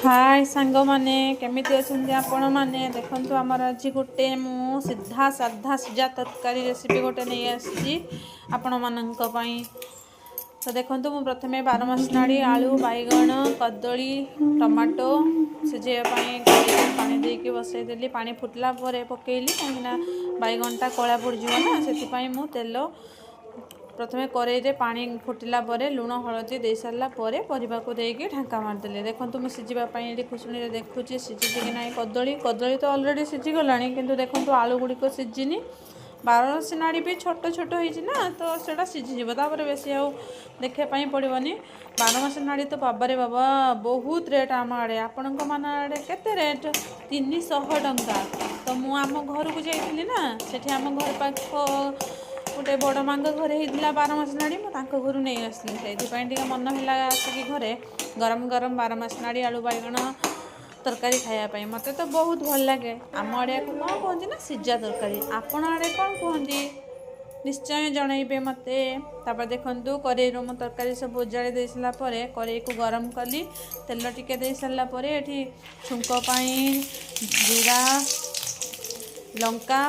हाय सांग माने केमिति अछंती आपण माने देखंतु हमर आज गोटे मु सीधा साधा सिजा तरकारी रेसिपी गोटे नहीं आसी आपण मानक पई। तो देखंतु मु प्रथमे 12 मसनाड़ी आलू बैगण कदली टमाटो सिझे पई पानी देके बसई देली। पानी फुटला परे पकेली काहिना बैगणटा कला पड़ जिवो ना सेति पई मु तेल प्रथमे कड़ाई रे पानी फुटिला परे लुण हलदी दे सारा परे परिबा को देके ढांका मारदेले। देखंतु मु सिझिबा पई एठी खुसुनी रे देखुची सिझिची कि नाही। कदली तो ऑलरेडी सिझी गलानी किंतु देखंतु आलू गुडी को सिझिनी। 12 सिनाड़ी भी छोट छोट होइछि ना तो सेटा सिझी जिवो तापर बेसी आ देखिया पई पड़िबनी। 12 सिनाड़ी तो बाबा रे बाबा बहुत रेट आम आड़े। आपणक मान आड़े केते रेट 300 टंका। तो मु आम घर को जाइथिली ना सेठी आम घर पाख गोटे बड़ मांग घरे होता 12 मसनाड़ी मुझे घर नहीं आसली से मन है आसिक घरे गरम गरम 12 मसनाड़ी आलू बैगण तरकारी खायापाई मत तो बहुत भल लगे। आम आड़े को कौन कहते ना सिजा तरकारी आपण आड़े कौन कहते निश्चय जनइबे मते। तापर देखंतु कड़ाई रो तरकारी सब उजाड़ी दे सारा परे कड़ाई को गरम कली तेल टिके दे सारा परे एठी छुंक पाई जीरा लंका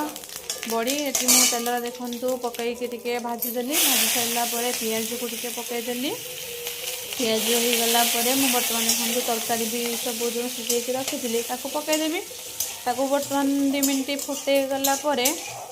बड़ी ये मु तेल देखु पकईकि टिके भाजीदेली। भाजी सारा पियाज को टिके पकईदेली। पियाज हो गला मु बर्तमान देखु तरकारी भी सब जो सिझे रखी पकईदेवी। ताको बर्तमान 2 मिनट फुटे गला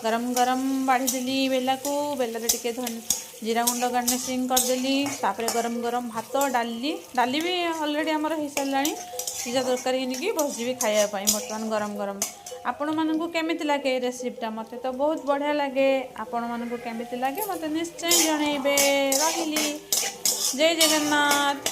गरम गरम बाढ़ीदेली बेला को बेला टिके जीरा गुंड गार्निशिंग करदेली। तापर गरम गरम भात डाली भी ऑलरेडी आमर हो सारा सिझा तरकारी कि बसजी खायापाई बर्तमान गरम गरम। आपण मानकु केमिति लागे रेसिपीटा मते तो बहुत बढ़िया लगे। आपण मानकु केमिति लागे मते निश्चय जनइबे। रहिली जय जगन्नाथ।